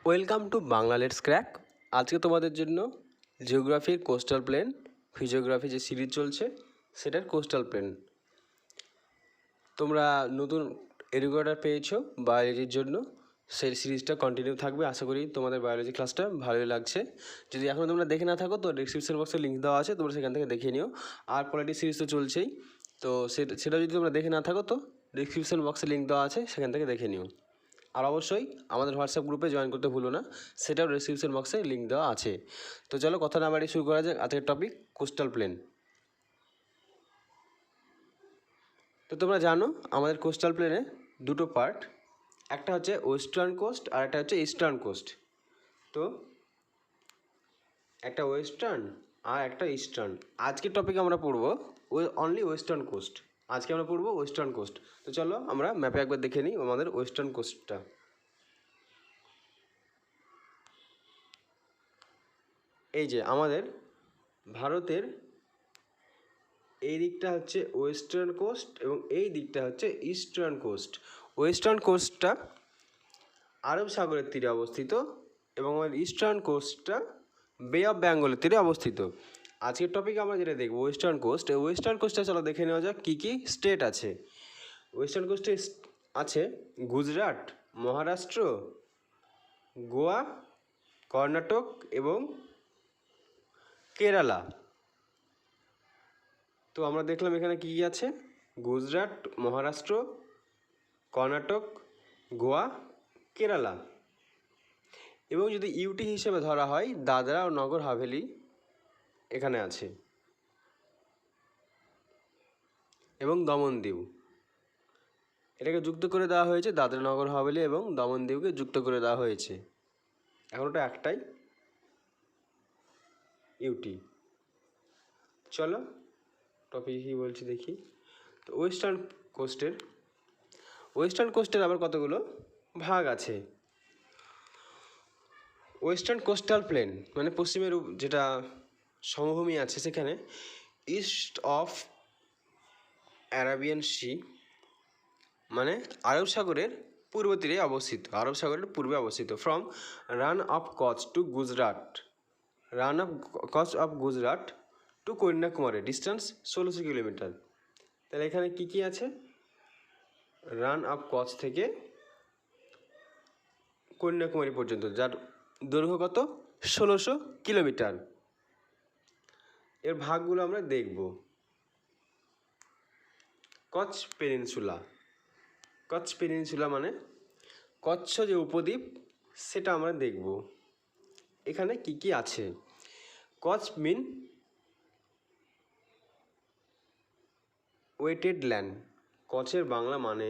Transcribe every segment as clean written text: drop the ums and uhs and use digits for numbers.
Welcome to Bangla let's crack. আজকে তোমাদের জন্য জিওগ্রাফির কোস্টাল প্লেন, ফিজিওগ্রাফি যে সিরিজ চলছে সেটার কোস্টাল প্লেন। তোমরা নতুন এডুকেটর পেয়েছো বায়োলজির জন্য, সেই সিরিজটা কন্টিনিউ থাকবে। আশা করি তোমাদের বায়োলজি ক্লাসটা ভালোই লাগছে। যদি এখনও তোমরা দেখে না থাকো তো ডিসক্রিপশন বক্সে লিঙ্ক দেওয়া আছে, তোমরা সেখান থেকে দেখে নিও। আর পলিটি সিরিজ তো চলছেই, তো সেটা যদি তোমরা দেখে না থাকো তো ডিসক্রিপশন বক্সে লিঙ্ক দেওয়া আছে, সেখান থেকে দেখে নিও। আর অবশ্যই আমাদের হোয়াটসঅ্যাপ গ্রুপে জয়েন করতে ভুলো না, সেটাও ডিসক্রিপশন বক্সে লিঙ্ক দেওয়া আছে। তো চলো কথা না বাড়িয়ে শুরু করা যাক আজকের টপিক কোস্টাল প্লেন। তো তোমরা জানো আমাদের কোস্টাল প্লেনে দুটো পার্ট, একটা হচ্ছে ওয়েস্টার্ন কোস্ট আর একটা হচ্ছে ইস্টার্ন কোস্ট। তো একটা ওয়েস্টার্ন আর একটা ইস্টার্ন। আজকের টপিকে আমরা পড়বো অনলি ওয়েস্টার্ন কোস্ট। আজকে আমরা পড়বো ওয়েস্টার্ন কোস্ট। তো চলো আমরা ম্যাপে একবার দেখে নিই আমাদের ওয়েস্টার্ন কোস্টটা। এই যে আমাদের ভারতের এই দিকটা হচ্ছে ওয়েস্টার্ন কোস্ট এবং এই দিকটা হচ্ছে ইস্টার্ন কোস্ট। ওয়েস্টার্ন কোস্টটা আরব সাগরের তীরে অবস্থিত এবং আমাদের ইস্টার্ন কোস্টটা বে অফ বেঙ্গলের তীরে অবস্থিত। আজকের টপিকে আমরা যেটা দেখবো ওয়েস্টার্ন কোস্ট। এই ওয়েস্টার্ন কোস্টটা চলো দেখে নেওয়া যাক কী কী স্টেট আছে। ওয়েস্টার্ন কোস্টে আছে গুজরাট, মহারাষ্ট্র, গোয়া, কর্ণাটক এবং কেরালা। তো আমরা দেখলাম এখানে কী কী আছে, গুজরাট, মহারাষ্ট্র, কর্ণাটক, গোয়া, কেরালা। এবং যদি ইউটি হিসেবে ধরা হয় দাদরা ও নগর হাভেলি এখানে আছে এবং দমনদিউ। এটাকে যুক্ত করে দেওয়া হয়েছে, দাদরা নগর হাভেলি এবং দমনদিউকে যুক্ত করে দেওয়া হয়েছে। এখন ওটা একটাই ইউটি। চলো টপিক কী বলছি দেখি। তো ওয়েস্টার্ন কোস্টের আবার কতগুলো ভাগ আছে। ওয়েস্টার্ন কোস্টাল প্লেন মানে পশ্চিমের যেটা সমভূমি আছে সেখানে ইস্ট অফ অ্যারাবিয়ান সি মানে আরব সাগরের পূর্ব তীরে অবস্থিত, আরব সাগরের পূর্বে অবস্থিত। From Rann of Kutch to Gujarat, Rann of Kutch of Gujarat to Kanyakumari distance 1600 kilometre. তাহলে এখানে কী কী আছে, রান অফ কচ থেকে কন্যাকুমারী পর্যন্ত, যার দৈর্ঘ্য কত 1600 কিলোমিটার। এর ভাগগুলো আমরা দেখব। কচ্ছ পেনিনসুলা, কচ্ছ পেনিনসুলা মানে কচ্ছ যে উপদ্বীপ সেটা আমরা দেখব। এখানে কি কি আছে, কচ্ছ মিন ওয়েটেড ল্যান্ড। কচ্ছের বাংলা মানে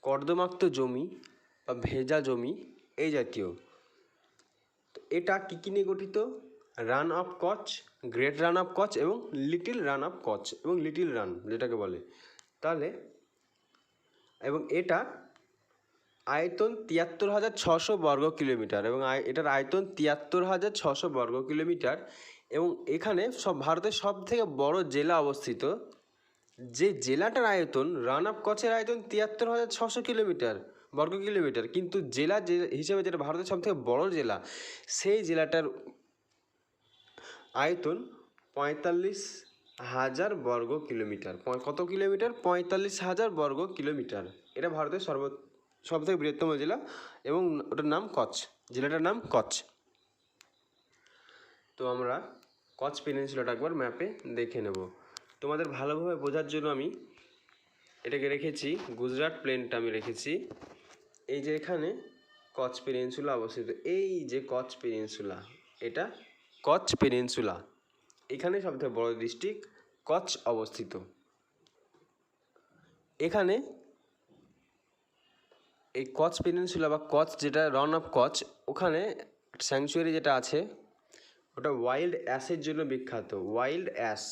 কর্দমাক্ত জমি বা ভেজা জমি এই জাতীয়। তো এটা কী কী নিয়ে গঠিত, run of Kutch, great run of Kutch এবং লিটিল রান অফ কচ্ছ এবং লিটিল রান যেটাকে বলে। তাহলে এবং এটা আয়তন 73,600 বর্গ কিলোমিটার এবং এটার আয়তন 73,600 বর্গ কিলোমিটার। এবং এখানে ভারতের সব থেকে বড় জেলা অবস্থিত, যে জেলাটার আয়তন রান অফ কচ্ছের আয়তন 73,600 কিলোমিটার বর্গ কিলোমিটার, কিন্তু জেলা যে হিসেবে যেটা ভারতের সব থেকে বড় জেলা, সেই জেলাটার আয়তন 45,000 বর্গ কিলোমিটার। কত কিলোমিটার, 45,000 বর্গ কিলোমিটার। এটা ভারতের সব থেকে বৃহত্তম জেলা এবং ওটার নাম কচ্ছ, জেলাটার নাম কচ্ছ। তো আমরা কচ্ছ পেনিনসুলাটা একবার ম্যাপে দেখে নেব। তোমাদের ভালোভাবে বোঝার জন্য আমি এটাকে রেখেছি, গুজরাট প্লেনটা আমি রেখেছি। এই যে এখানে কচ্ছ পেনিনসুলা অবস্থিত, এই যে কচ্ছ পেনিনসুলা, এটা কচ্ছ পেনিনসুলা। এখানে সবথেকে বড় ডিস্ট্রিক্ট কচ্ছ অবস্থিত। এখানে এই কচ্ছ পেনিনসুলা বা কচ্ছ যেটা রান অফ কচ্ছ, ওখানে স্যাংচুয়ারি যেটা আছে ওটা ওয়াইল্ড অ্যাসের জন্য বিখ্যাত। ওয়াইল্ড অ্যাস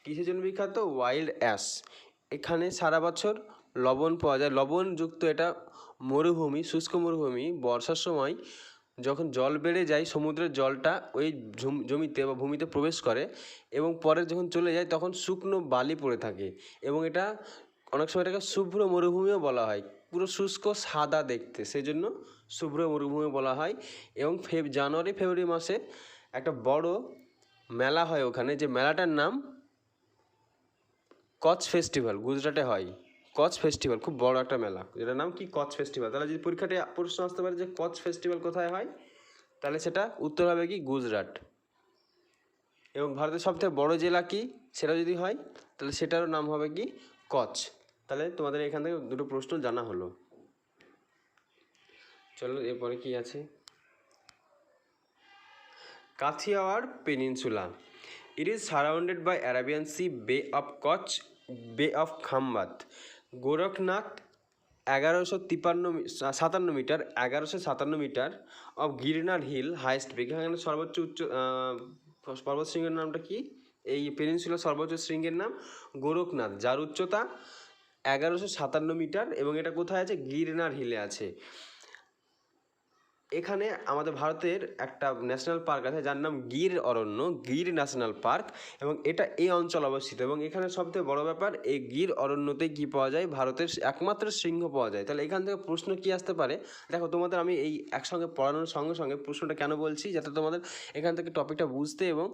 কিসের জন্য বিখ্যাত, ওয়াইল্ড অ্যাস। এখানে সারা বছর লবণ পাওয়া যায়, লবণযুক্ত এটা মরুভূমি, শুষ্ক মরুভূমি। বর্ষার সময় যখন জল বেড়ে যায়, সমুদ্রের জলটা ওই জমিতে বা ভূমিতে প্রবেশ করে এবং পরে যখন চলে যায় তখন শুকনো বালি পড়ে থাকে এবং এটা অনেক সময় এটাকে শুভ্র মরুভূমিও বলা হয়, পুরো শুষ্ক সাদা দেখতে, সেই জন্য শুভ্র মরুভূমি বলা হয়। এবং জানুয়ারি ফেব্রুয়ারি মাসে একটা বড় মেলা হয় ওখানে, যে মেলাটার নাম কচ্ছ ফেস্টিভ্যাল, গুজরাটে হয় কচ্ছ ফেস্টিভ্যাল, খুব বড় একটা মেলা, যেটার নাম কি কচ্ছ ফেস্টিভ্যাল। তাহলে যদি পরীক্ষাতে প্রশ্ন আসতে পারে যে কচ্ছ ফেস্টিভ্যাল কোথায় হয়, তাহলে সেটা উত্তর হবে কি গুজরাট। এবং ভারতের সবথেকে বড় জেলা কি, সেটা যদি হয় তাহলে সেটারও নাম হবে কি কচ্ছ। তাহলে তোমাদের এখান থেকে দুটো প্রশ্ন জানা হলো। চলো এরপরে কি আছে, Kathiawar peninsula. It is surrounded by Arabian sea, bay of Kutch, bay of Khambhat. Gorakhnath 1157 metre, 1157 metre of Girnar hill highest peak. এখানে সর্বোচ্চ পর্বত শৃঙ্গের নামটা কি, এই পেনিনসুলার সর্বোচ্চ শৃঙ্গের নাম গোরখনাথ, যার উচ্চতা 1157 মিটার এবং এটা কোথায় আছে, গিরনার হিলে আছে। এখানে আমাদের ভারতের একটা ন্যাশনাল পার্ক আছে যার নাম গির অরণ্য, গির ন্যাশনাল পার্ক, এবং এটা এই অঞ্চল অবস্থিত। এবং এখানে সবথেকে বড় ব্যাপার, এই গির অরণ্যতে কী পাওয়া যায়, ভারতের একমাত্র সিংহ পাওয়া যায়। তাহলে এখান থেকে প্রশ্ন কী আসতে পারে, দেখো তোমাদের আমি এই একসঙ্গে পড়ানোর সঙ্গে সঙ্গে প্রশ্নটা কেন বলছি, যাতে তোমাদের এখান থেকে টপিকটা বুঝতে এবং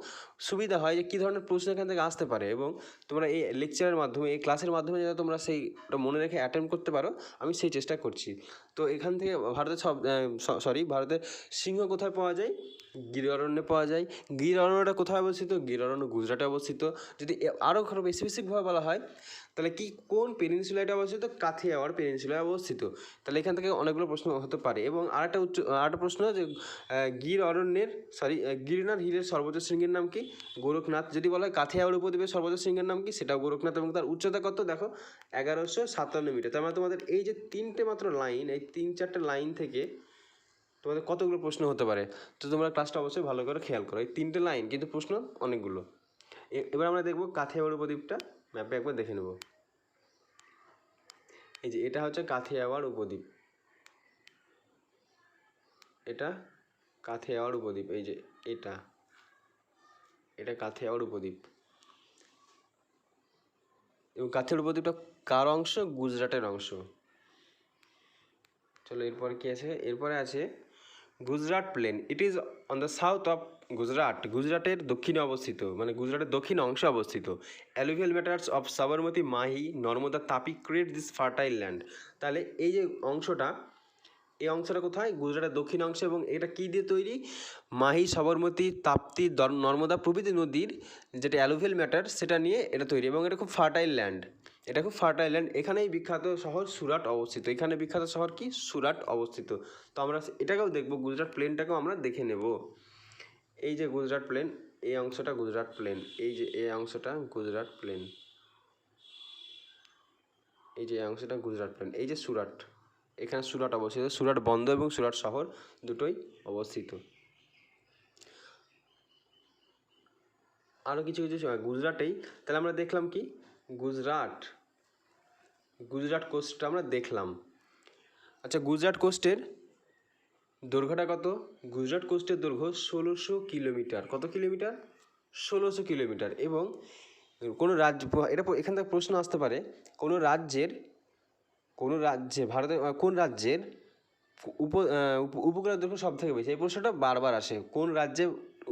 সুবিধা হয় যে কী ধরনের প্রশ্ন এখান থেকে আসতে পারে, এবং তোমরা এই লেকচারের মাধ্যমে, এই ক্লাসের মাধ্যমে যাতে তোমরা সেইটা মনে রেখে অ্যাটেম্প করতে পারো, আমি সেই চেষ্টা করছি। তো এখান থেকে ভারতের সিংহ কোথায় পাওয়া যায়, গির অরণ্যে পাওয়া যায়। গির অরণ্যটা কোথায় অবস্থিত, গির অরণ্য গুজরাটে অবস্থিত। যদি আরও স্পেসিফিকভাবে বলা হয় তাহলে কি, কোন পেনিনসুলায় অবস্থিত, কাথিয়াওয়াড় পেনিনসুলায় অবস্থিত। তাহলে এখান থেকে অনেকগুলো প্রশ্ন হতে পারে। এবং আরেকটা প্রশ্ন যে গিরনার হিলের সর্বোচ্চ শৃঙ্গের নাম কি, গোরখনাথ। যদি বলা হয় কাথিয়াওয়াড় উপদ্বীপের সর্বোচ্চ শৃঙ্গের নাম কি, সেটাও গোরখনাথ, এবং তার উচ্চতা কত, দেখো 1157 মিটার। তার মানে তোমাদের এই যে তিনটে মাত্র লাইন, এই 3-4টে লাইন থেকে তোমাদের কতগুলো প্রশ্ন হতে পারে। তো তোমরা ক্লাসটা অবশ্যই ভালো করে খেয়াল করো, এই 3টে লাইন কিন্তু প্রশ্ন অনেকগুলো। এবার আমরা দেখবো কাথিয়াওয়াড় উপদ্বীপটা, ম্যাপে একবার দেখে নেব। এই যে এটা হচ্ছে কাথিয়াওয়াড় উপদ্বীপ, এটা কাথিয়াওয়াড় উপদ্বীপ, এই যে এটা কাথিয়াওয়াড় উপদ্বীপ। এবং কাথিয়াওয়াড় উপদ্বীপটা কার অংশ, গুজরাটের অংশ। চলো এরপরে কি আছে, এরপরে আছে Gujarat plain. It is on the south of Gujarat. গুজরাটের দক্ষিণে অবস্থিত, মানে গুজরাটের দক্ষিণ অংশে অবস্থিত। Alluvial matters of Sabarmati, Mahi, Narmada, Tapi create this fertile land. তাহলে এই যে অংশটা, এই অংশটা কোথায়, গুজরাটের দক্ষিণ অংশে। এবং এটা কী দিয়ে তৈরি, মাহি, সবরমতী, তাপ্তি, নর্মদা প্রভৃতি নদীর যেটা অ্যালুভিয়াল ম্যাটার সেটা নিয়ে এটা তৈরি। এবং এটা খুব ফার্টাইল ল্যান্ড, এটা খুব ফার্টাইল ল্যান্ড। এখানেই বিখ্যাত শহর সুরাট অবস্থিত। এখানে বিখ্যাত শহর কি, সুরাট অবস্থিত। তো আমরা এটাকেও দেখবো, গুজরাট প্লেনটাকেও আমরা দেখে নেব। এই যে গুজরাট প্লেন, এই অংশটা গুজরাট প্লেন, এই যে এই অংশটা গুজরাট প্লেন, এই যে এই অংশটা গুজরাট প্লেন। এই যে সুরাট, এখানে সুরাট অবস্থিত, সুরাট বন্দর এবং সুরাট শহর দুটোই অবস্থিত। আরও কিছু কিছু গুজরাটেই, তাহলে আমরা দেখলাম কি, গুজরাট কোস্টটা আমরা দেখলাম। আচ্ছা, গুজরাট কোস্টের দৈর্ঘ্যটা কত, গুজরাট কোস্টের দৈর্ঘ্য 1600 কিলোমিটার। কত কিলোমিটার, 1600 কিলোমিটার। এবং কোনো রাজ্য, এটা এখান থেকে প্রশ্ন আসতে পারে, কোনো রাজ্যে ভারতের কোন রাজ্যের উপকূলের দৈর্ঘ্য সব থেকে বেশি, এই প্রশ্নটা বারবার আসে। কোন রাজ্যে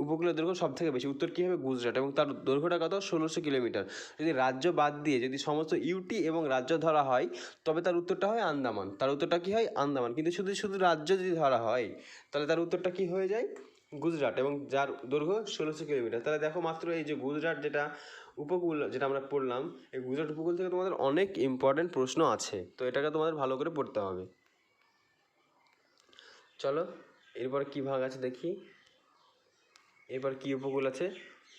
উপকূলের দৈর্ঘ্য সব থেকে বেশি, উত্তর কী হবে, গুজরাট। এবং তার দৈর্ঘ্যটা কত, 1600 কিলোমিটার। যদি রাজ্য বাদ দিয়ে যদি সমস্ত ইউটি এবং রাজ্য ধরা হয়, তবে তার উত্তরটা হয় আন্দামান। তার উত্তরটা কী হয়, আন্দামান। কিন্তু শুধু রাজ্য যদি ধরা হয়, তাহলে তার উত্তরটা কী হয়ে যায়, গুজরাট, এবং যার দৈর্ঘ্য 1600 কিলোমিটার। তাহলে দেখো মাত্র এই যে গুজরাট যেটা উপকূল, যেটা আমরা পড়লাম, এই গুজরাট উপকূল থেকে তোমাদের অনেক ইম্পর্টেন্ট প্রশ্ন আছে। তো এটাকে তোমাদের ভালো করে পড়তে হবে। চলো এরপর কী ভাগ আছে দেখি, এরপর কী উপকূল আছে,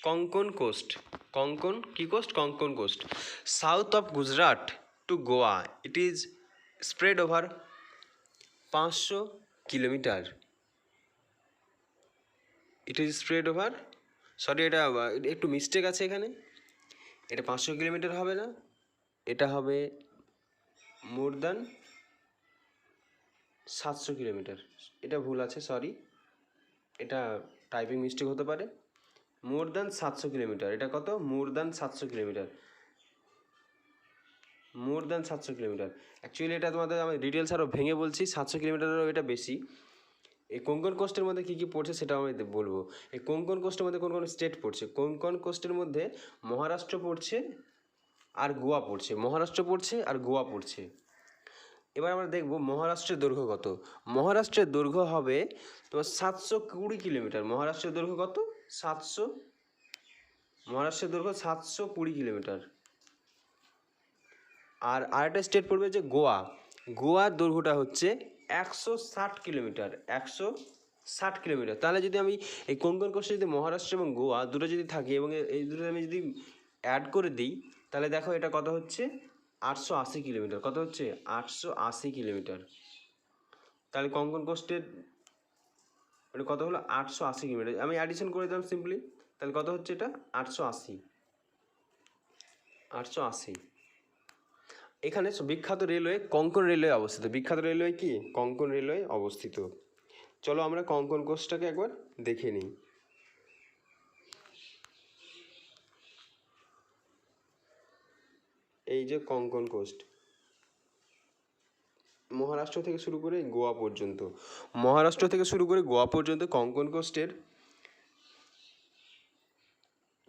Konkan coast. Konkan coast. South of Gujarat to Goa, it is spread over 500 kilometre. এটা একটু মিস্টেক আছে এখানে, এটা 500 কিলোমিটার হবে না, এটা হবে মোর দ্যান 700 কিলোমিটার। এটা ভুল আছে, সরি, এটা টাইপিং মিস্টেক হতে পারে। মোর দ্যান 700 কিলোমিটার, এটা কত, more than 700 kilometre. More than 700 kilometre. Actually এটা তোমাদের আমি ডিটেলস আরও ভেঙে বলছি, 700 কিলোমিটারেরও এটা বেশি। এই কোঙ্কন কোস্টের মধ্যে কী কী পড়ছে সেটাও আমি বলবো। এই কোঙ্কন কোস্টের মধ্যে কোন কোন স্টেট পড়ছে? কোঙ্কন কোস্টের মধ্যে মহারাষ্ট্র পড়ছে আর গোয়া পড়ছে, মহারাষ্ট্র পড়ছে আর গোয়া পড়ছে। এবার আমরা দেখব মহারাষ্ট্রের দৈর্ঘ্য কত। মহারাষ্ট্রের দৈর্ঘ্য হবে তোমার 720 কিলোমিটার। মহারাষ্ট্রের দৈর্ঘ্য কত? মহারাষ্ট্রের দৈর্ঘ্য 720 কিলোমিটার। আর আরেকটা স্টেট পড়বে যে গোয়া। গোয়ার দৈর্ঘ্যটা হচ্ছে 160 কিলোমিটার। 160 কিলোমিটার। তাহলে যদি আমি এই কোঙ্কন কোস্টে যদি মহারাষ্ট্র এবং গোয়া দুটো যদি থাকে এবং এই দুটো আমি যদি অ্যাড করে দিই, তাহলে দেখো এটা কত হচ্ছে? 880 কিলোমিটার। কত হচ্ছে? 880 কিলোমিটার। তাহলে কোঙ্কন কোস্টের মানে কত হলো? 880 কিলোমিটার। আমি অ্যাডিশন করে দিলাম সিম্পলি, তাহলে কত হচ্ছে এটা? 880। এখানে বিখ্যাত রেলওয়ে কোঙ্কন রেলওয়ে অবস্থিত। বিখ্যাত রেলওয়ে কি? কোঙ্কন রেলওয়ে অবস্থিত। চলো আমরা কোঙ্কন কোস্টটাকে একবার দেখে নিই। এই যে কোঙ্কন কোস্ট, মহারাষ্ট্র থেকে শুরু করে গোয়া পর্যন্ত, মহারাষ্ট্র থেকে শুরু করে গোয়া পর্যন্ত কোঙ্কন কোস্টের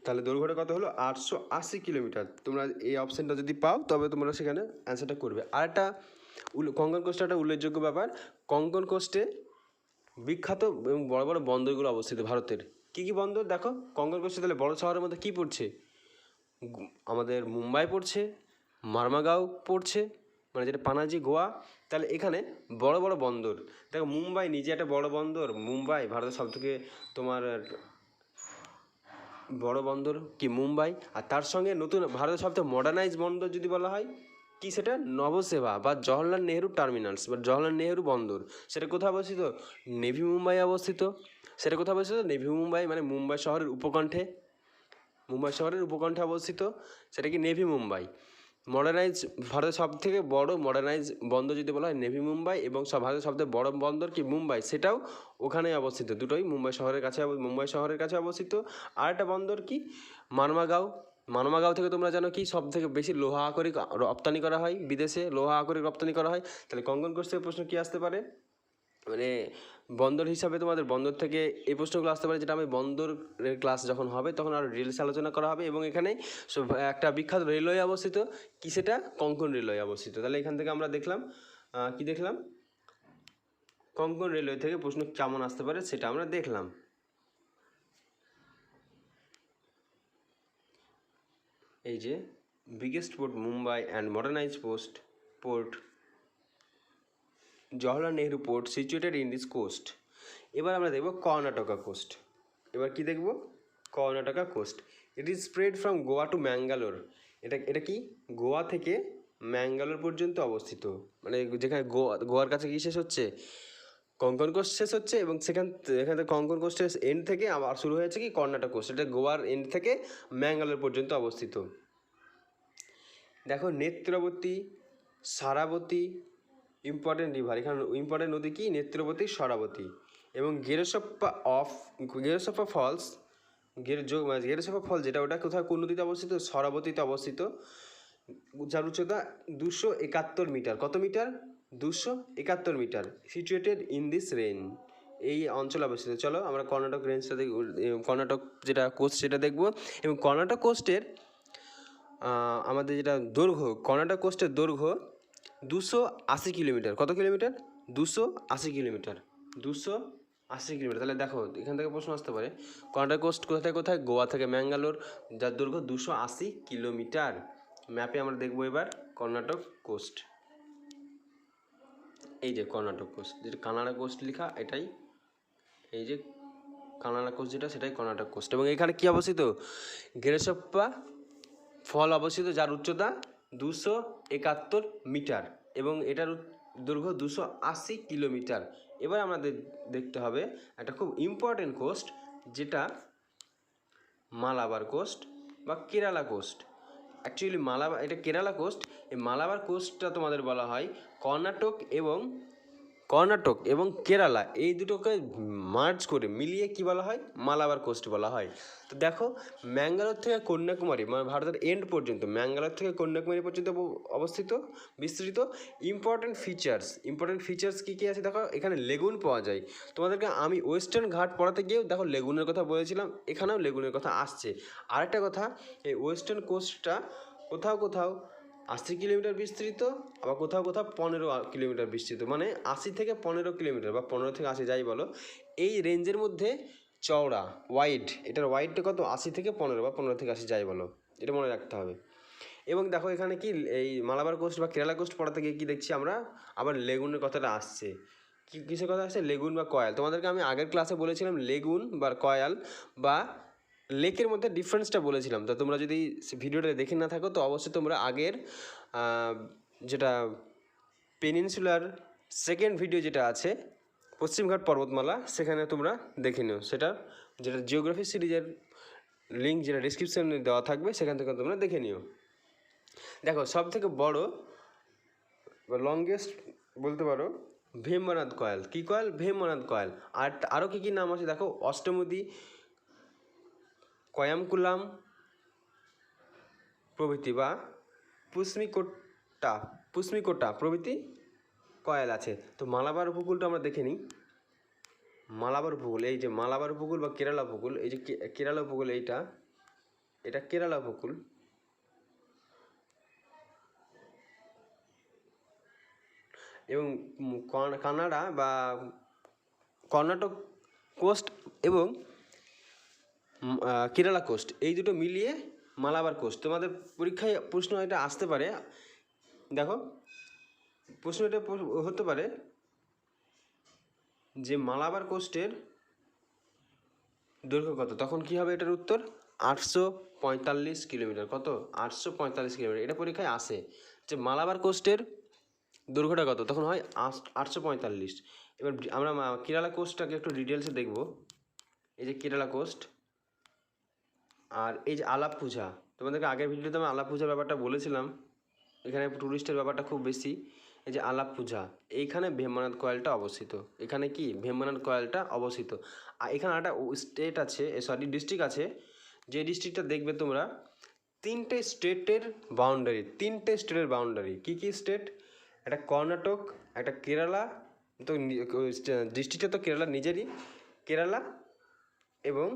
তাহলে দৈর্ঘ্যটা কত হলো? 880 কিলোমিটার। তোমরা এই অপশানটা যদি পাও তবে তোমরা সেখানে অ্যান্সারটা করবে। আর একটা কোঙ্কন কোস্টে একটা উল্লেখযোগ্য ব্যাপার, কোঙ্কন কোস্টে বিখ্যাত এবং বড় বড় বন্দরগুলো অবস্থিত ভারতের। কী কী বন্দর দেখো কোঙ্কন কোস্টে? তাহলে বড় শহরের মধ্যে কী পড়ছে? আমাদের মুম্বাই পড়ছে, মারমাগাঁও পড়ছে, মানে যেটা পানাজি গোয়া। তাহলে এখানে বড় বড় বন্দর দেখো, মুম্বাই নিজে একটা বড় বন্দর। মুম্বাই ভারতের সবথেকে তোমার বড় বন্দর কি? মুম্বাই। আর তার সঙ্গে নতুন ভারতের সবথেকে মডার্নাইজ বন্দর যদি বলা হয় কি, সেটা নবসেবা বা জওহরলাল নেহরু টার্মিনালস বা জওহরলাল নেহরু বন্দর। সেটা কোথায় অবস্থিত? নেভি মুম্বাই অবস্থিত। সেটা কোথায় অবস্থিত? নেভি মুম্বাই, মানে মুম্বাই শহরের উপকণ্ঠে। মুম্বাই শহরের উপকণ্ঠে অবস্থিত। সেটা কি? নেভি মুম্বাই। মডার্নাইজ ভারতের সব থেকে বড় মডার্নাইজ বন্দর যদি বলা হয় নেভি মুম্বাই, এবং ভারতের সবথেকে বড় বন্দর কি? মুম্বাই, সেটাও ওখানেই অবস্থিত। দুটোই মুম্বাই শহরের কাছে অবস্থিত। আর একটা বন্দর কি? মারমাগাঁও। মারমাগাঁও থেকে তোমরা জানো কি সব থেকে বেশি লোহা আকরিক রপ্তানি করা হয় বিদেশে, লোহা আকরিক রপ্তানি করা হয়। তাহলে কোঙ্কন কোস্ট থেকে প্রশ্ন কী আসতে পারে? মানে বন্দর হিসাবে তোমাদের বন্দর থেকে এই প্রশ্নগুলো আসতে পারে, যেটা আমি বন্দরের ক্লাস যখন হবে তখন আরও ডিটেলস আলোচনা করা হবে। এবং এখানে একটা বিখ্যাত রেলওয়ে অবস্থিত, কি সেটা? কোঙ্কন রেলওয়ে অবস্থিত। তাহলে এখান থেকে আমরা দেখলাম কি দেখলাম? কোঙ্কন রেলওয়ে থেকে প্রশ্ন কেমন আসতে পারে সেটা আমরা দেখলাম। এই যে biggest port Mumbai and modernize port Jawaharlal Nehru port situated in this coast. এবার আমরা দেখব কর্ণাটকা কোস্ট। এবার কি দেখব? Karnataka coast. It is spread from Goa to Mangalore. এটা কি? গোয়া থেকে ম্যাঙ্গালোর পর্যন্ত অবস্থিত। মানে যেখানে গোয়ার কাছে কি শেষ হচ্ছে? কোঙ্কন কোস্ট শেষ হচ্ছে, এবং এখান থেকে কোঙ্কন কোস্টের এন্ড থেকে আবার শুরু হয়েছে কি? কর্ণাটক কোস্ট। এটা গোয়ার এন্ড থেকে ম্যাঙ্গালোর পর্যন্ত অবস্থিত। দেখো নেত্রবতী, সারাবতী ইম্পর্টেন্ট রিভার। এখানে ইম্পর্টেন্ট নদী কি? নেত্রবতী, সরাবতী। এবং গেরোসপ্পা ফলস, গেরোসপ্পা ফল যেটা, ওটা কোথায় কোন নদীতে অবস্থিত? সরাবতীতে অবস্থিত। যার উচ্চতা 271 মিটার। কত metre? 271 metre. Situated in this range, এই অঞ্চলে অবস্থিত। চলো আমরা কর্ণাটক রেঞ্জটা কর্ণাটক যেটা কোস্ট সেটা দেখব। এবং কর্ণাটক কোস্টের আমাদের যেটা দৈর্ঘ্য, কর্ণাটক কোস্টের দৈর্ঘ্য 280 কিলোমিটার। কত কিলোমিটার? 280 কিলোমিটার। 280 কিলোমিটার। তাহলে দেখো এখান থেকে প্রশ্ন আসতে পারে কর্ণাটক কোস্ট কোথায় কোথায়? গোয়া থেকে ম্যাঙ্গালোর, যার দৈর্ঘ্য 280 কিলোমিটার। ম্যাপে আমরা দেখবো এবার কর্ণাটক কোস্ট। এই যে কর্ণাটক কোস্ট, যেটা কানাডা কোস্ট লেখা, এটাই এই যে কানাডা কোস্ট যেটা, সেটাই কর্ণাটক কোস্ট। এবং এখানে কি অবস্থিত? গেরোসপ্পা ফল অবস্থিত, যার উচ্চতা 271 মিটার এবং এটার দৈর্ঘ্য 280 কিলোমিটার। এবার আমাদের দেখতে হবে একটা খুব ইম্পর্টেন্ট কোস্ট, যেটা মালাবার কোস্ট বা কেরালা কোস্ট। অ্যাকচুয়ালি এটা কেরালা কোস্ট। এই মালাবার কোস্টটা তোমাদের বলা হয় কর্ণাটক এবং কর্ণাটক এবং কেরালা এই দুটোকে মার্জ করে মিলিয়ে কি বলা হয়, মালাবার কোস্ট বলা হয়। তো দেখো ম্যাঙ্গালোর থেকে কন্যাকুমারী মানে ভারতের এন্ড পর্যন্ত, ম্যাঙ্গালোর থেকে কন্যাকুমারী পর্যন্ত অবস্থিত বিস্তৃত। ইম্পর্টেন্ট ফিচার্স কী কী আছে দেখো, এখানে লেগুন পাওয়া যায়। তোমাদেরকে আমি ওয়েস্টার্ন ঘাট পড়াতে গিয়েও দেখো লেগুনের কথা বলেছিলাম, এখানেও লেগুনের কথা আসছে। আরেকটা কথা, এই ওয়েস্টার্ন কোস্টটা কোথাও কোথাও 80 কিলোমিটার বিস্তৃত, আবার কোথাও কোথাও 15 কিলোমিটার বিস্তৃত, মানে 80 থেকে 15 কিলোমিটার বা 15 থেকে 80 যাই বলো, এই রেঞ্জের মধ্যে চওড়া ওয়াইড, এটার ওয়াইডটা কত 80 থেকে 15 বা 15 থেকে 80 যাই বলো, এটা মনে রাখতে হবে। এবং দেখো এখানে কি এই মালাবার কোস্ট বা কেরালা কোস্ট পড়াতে গিয়ে কী দেখছি আমরা, আবার লেগুনের কথাটা আসছে। কিসের কথা আসছে, লেগুন বা কয়াল। তোমাদেরকে আমি আগের ক্লাসে বলেছিলাম লেগুন বা কয়াল বা লেকের মধ্যে ডিফারেন্সটা বলেছিলাম। তো তোমরা যদি ভিডিওটা দেখে না থাকো তো অবশ্যই তোমরা আগের যেটা পেনিনসুলার সেকেন্ড ভিডিও যেটা আছে পশ্চিমঘাট পর্বতমালা, সেখানে তোমরা দেখে নিও, সেটা যেটা জিওগ্রাফি সিরিজের লিঙ্ক যেটা ডিসক্রিপশানে দেওয়া থাকবে, সেখান থেকে তোমরা দেখে নিও। দেখো সব থেকে বড় বা লংগেস্ট বলতে পারো ভীমনাথ কয়াল। কী কয়াল, ভীমনাথ কয়াল। আর আরও কী কী নাম আছে দেখো, অষ্টমুদি, কয়ামকুলাম প্রভৃতি বা পুষ্মিকোটা প্রভৃতি কয়াল আছে। তো মালাবার উপকূলটা আমরা দেখে নিই। মালাবার উপকূল, এই যে মালাবার উপকূল বা কেরালা উপকূল, এই যে কেরালা উপকূল, এটা কেরালা উপকূল। এবং কানাডা বা কর্ণাটক কোস্ট এবং কেরালা কোস্ট এই দুটো মিলিয়ে মালাবার কোস্ট। তোমাদের পরীক্ষায় প্রশ্ন এটা আসতে পারে, দেখো প্রশ্ন এটা হতে পারে যে মালাবার কোস্টের দৈর্ঘ্য কত, তখন কি হবে এটার উত্তর 845 কিলোমিটার। কত, 845 কিলোমিটার। এটা পরীক্ষায় আসে যে মালাবার কোস্টের দৈর্ঘ্যটা কত, তখন হয় 845। এবার আমরা কেরালা কোস্টটাকে একটু ডিটেলসে দেখব। এই যে কেরালা কোস্ট আর এই যে আলাপ্পুঝা, তোমাদেরকে আগের ভিডিওতে আমি আলাপ্পুঝার ব্যাপারটা বলেছিলাম, এখানে টুরিস্টের ব্যাপারটা খুব বেশি। এই যে আলাপ্পুঝা, এইখানে ভীমনাথ কয়ালটা অবস্থিত। এখানে কি ভীমনাথ কয়ালটা অবস্থিত। আর এখানে একটা স্টেট আছে, ডিস্ট্রিক্ট আছে, যে ডিস্ট্রিক্টটা দেখবে তোমরা তিনটে স্টেটের বাউন্ডারি। কী কী স্টেট, একটা কর্ণাটক, একটা কেরালা, তো ডিস্ট্রিক্টটা তো কেরালা নিজেরই, কেরালা এবং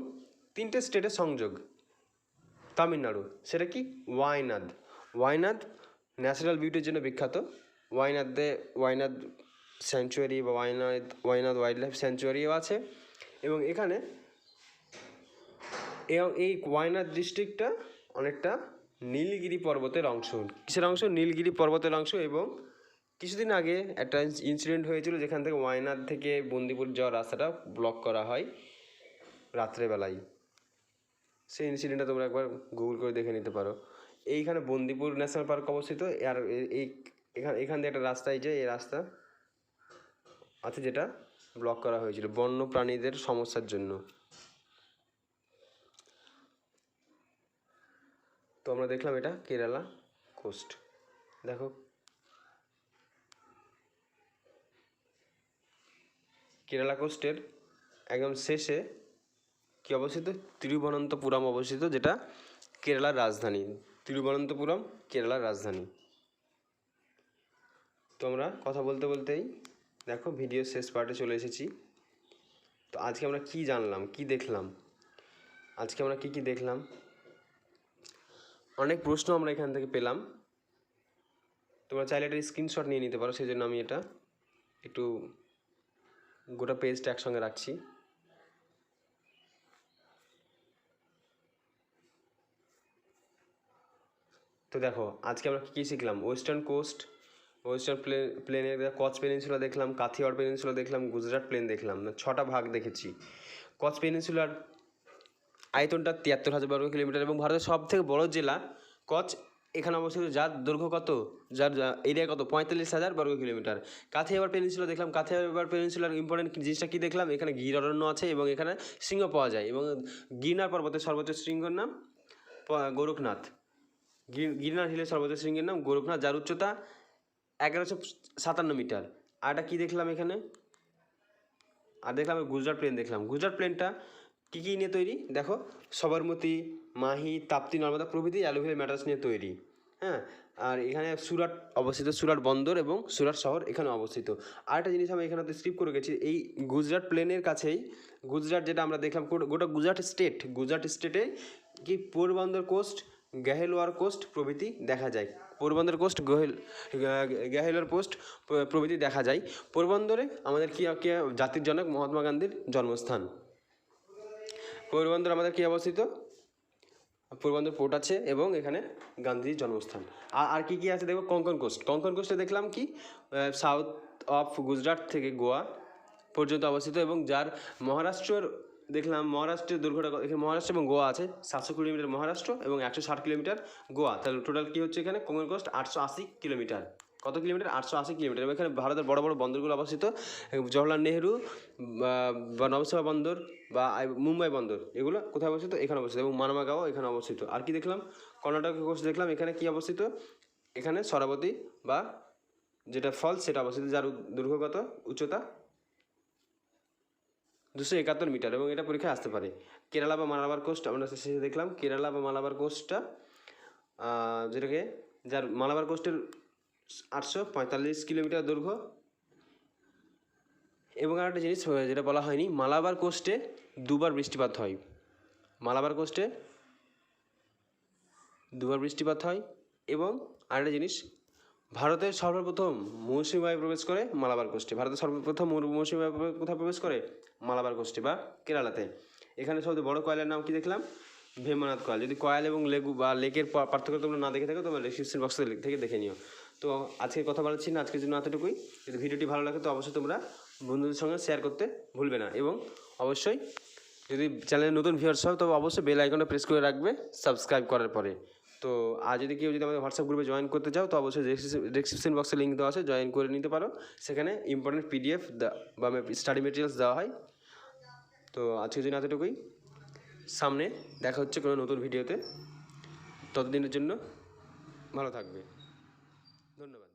তিনটে স্টেটের সংযোগ তামিলনাড়ু, সেটা কি ওয়াইনাদ ন্যাচারাল বিউটির জন্য বিখ্যাত। ওয়াইনাদ স্যাংচুয়ারি বা ওয়াইনাদ ওয়াইল্ড লাইফ স্যাংচুয়ারিও আছে। এবং এখানে এই ওয়াইনাদ ডিস্ট্রিক্টটা অনেকটা নীলগিরি পর্বতের অংশ। কিসের অংশ, নীলগিরি পর্বতের অংশ। এবং কিছুদিন আগে একটা ইনসিডেন্ট হয়েছিল যেখান থেকে ওয়াইনাদ থেকে বন্দিপুর যাওয়ার রাস্তাটা ব্লক করা হয় রাত্রেবেলায়। সেই ইনসিডেন্টটা তোমরা একবার গুগল করে দেখে নিতে পারো। এইখানে বন্দিপুর ন্যাশনাল পার্ক অবস্থিত। আর এখান দিয়ে একটা রাস্তা, এই রাস্তা আছে যেটা ব্লক করা হয়েছিল বন্য প্রাণীদের সমস্যার জন্য। তো আমরা দেখলাম এটা কেরালা কোস্ট। দেখো কেরালা কোস্টের একদম শেষে কি অবস্থিত, তিরুবনন্তপুরম অবস্থিত, যেটা কেরালার রাজধানী। তিরুবনন্তপুরম কেরালার রাজধানী। তো আমরা কথা বলতে বলতেই দেখো ভিডিও শেষ পার্টে চলে এসেছি। তো আজকে আমরা কি জানলাম, কি দেখলাম, আজকে আমরা কি দেখলাম, অনেক প্রশ্ন আমরা এখান থেকে পেলাম। তোমরা চাইলে একটা স্ক্রিনশট নিয়ে নিতে পারো, সেই জন্য আমি এটা একটু গোটা পেজটা একসঙ্গে রাখছি। তো দেখো আজকে আমরা কী শিখলাম, ওয়েস্টার্ন প্লেনের কচ পেনিনসুলা দেখলাম, কাথিয়াওয়াড় পেনিনসুলা দেখলাম, গুজরাট প্লেন দেখলাম, 6টা ভাগ দেখেছি। কচ পেনিনসুলার আয়তনটা 73,000 বর্গ কিলোমিটার এবং ভারতের সব থেকে বড় জেলা কচ এখানে অবস্থিত, যার দৈর্ঘ্য কত, যার এরিয়া কত 45,000 বর্গ কিলোমিটার। কাথিয়াওয়াড় পেনিনসুলা দেখলাম। কাথিয়াওয়াড় পেনিনসুলার ইম্পর্টেন্ট জিনিসটা কী দেখলাম, এখানে গির অরণ্য আছে এবং এখানে সিংহ পাওয়া যায়। এবং গিরনার পর্বতের সর্বোচ্চ শৃঙ্গের নাম গোরখনাথ। গিরনার হিলের সর্বোচ্চ শৃঙ্গের নাম গোরখনাথ, যার উচ্চতা 1157 মিটার। আর একটা কী দেখলাম এখানে, আর দেখলাম গুজরাট প্লেন দেখলাম। গুজরাট প্লেনটা কী কী নিয়ে তৈরি দেখো, সবরমতী, মাহি, তাপ্তি, নর্মদা প্রভৃতি অ্যালুভিয়াল ম্যাটার্স নিয়ে তৈরি। হ্যাঁ, আর এখানে সুরাট অবস্থিত, সুরাট বন্দর এবং সুরাট শহর এখানে অবস্থিত। আর একটা জিনিস আমি এখানে স্কিপ করে গেছি, এই গুজরাট প্লেনের কাছেই গুজরাট যেটা আমরা দেখলাম, গোটা গুজরাট স্টেটে কি পোরবন্দর কোস্ট, গ্যাহেলওয়ার কোস্ট প্রভৃতি দেখা যায়। পোরবন্দর কোস্ট, গ্যাহেলওয়ার কোস্ট প্রভৃতি দেখা যায়। পোরবন্দরে আমাদের কি জাতির জনক মহাত্মা গান্ধীর জন্মস্থান। পোরবন্দর আমাদের কি অবস্থিত, পোরবন্দর পোর্ট আছে এবং এখানে গান্ধীর জন্মস্থান। আর কি কি আছে দেখো, কঙ্কন কোস্টে দেখলাম কি সাউথ অফ গুজরাট থেকে গোয়া পর্যন্ত অবস্থিত, এবং যার মহারাষ্ট্রের দেখলাম, মহারাষ্ট্রের দৈর্ঘ্যটা এখানে মহারাষ্ট্র এবং গোয়া আছে 700 কিলোমিটার মহারাষ্ট্র এবং 160 কিলোমিটার গোয়া, তাহলে টোটাল কী হচ্ছে এখানে কঙ্কন কোস্ট 880 কিলোমিটার। কত কিলোমিটার? 880 কিলোমিটার। এবং এখানে ভারতের বড় বড় বন্দরগুলো অবস্থিত, জওহরলাল নেহরু বা নবসভা বন্দর বা মুম্বাই বন্দর, এগুলো কোথায় অবস্থিত? এখানে অবস্থিত। এবং মানামাগাঁও এখানে অবস্থিত। আর কি দেখলাম, কর্ণাটক কোস্ট দেখলাম, এখানে কি অবস্থিত? এখানে সরাবতী বা যেটা ফলস সেটা অবস্থিত, যার দৈর্ঘ্য কত, উচ্চতা 271 মিটার, এবং এটা পরীক্ষায় আসতে পারে। কেরালা বা মালাবার কোস্ট আমরা শেষে দেখলাম, কেরালা বা মালাবার কোস্টটা যেটাকে, যার মালাবার কোস্টের 845 কিলোমিটার দৈর্ঘ্য। এবং আর একটা জিনিস যেটা বলা হয়নি, মালাবার কোস্টে দুবার বৃষ্টিপাত হয়। মালাবার কোস্টে দুবার বৃষ্টিপাত হয়। এবং আরেকটা জিনিস, ভারতের সর্বপ্রথম মৌসুমী বায়ু প্রবেশ করে মালাবার কোস্টে। ভারতের সর্বপ্রথম মৌসুমী বায়ু কোথায় প্রবেশ করে? মালাবার কোস্টে বা কেরালাতে। এখানে সবচেয়ে বড় কয়লার নাম কি দেখলাম? ভীমনাথ কয়েল। যদি কয়েল এবং লেগু বা লেকের পার্থক্য তোমরা না দেখে থাকো, তোমরা ডিসক্রিপশন বক্স থেকে দেখে নিও। তো আজকে কথা বলাচ্ছি না, আজকের জন্য এতটুকুই। যদি ভিডিওটি ভালো লাগে তো অবশ্যই তোমরা বন্ধুদের সঙ্গে শেয়ার করতে ভুলবে না, এবং অবশ্যই যদি চ্যানেলে নতুন ভিউয়ার্স হও তবে অবশ্যই বেল আইকনটা প্রেস করে রাখবে সাবস্ক্রাইব করার পরে। তো আর যদি কেউ যদি আমাদের হোয়াটসঅ্যাপ গ্রুপে জয়েন করতে চাও তো অবশ্যই ডেসক্রিপশন বক্সে লিঙ্ক দেওয়া আছে, জয়েন করে নিতে পারো। সেখানে ইম্পর্টেন্ট পিডিএফ বা স্টাডি মেটেরিয়ালস দেওয়া হয়। তো আজকের জন্য এতটুকুই। সামনে দেখা হচ্ছে কোনো নতুন ভিডিওতে। ততদিনের জন্য ভালো থাকবে। ধন্যবাদ।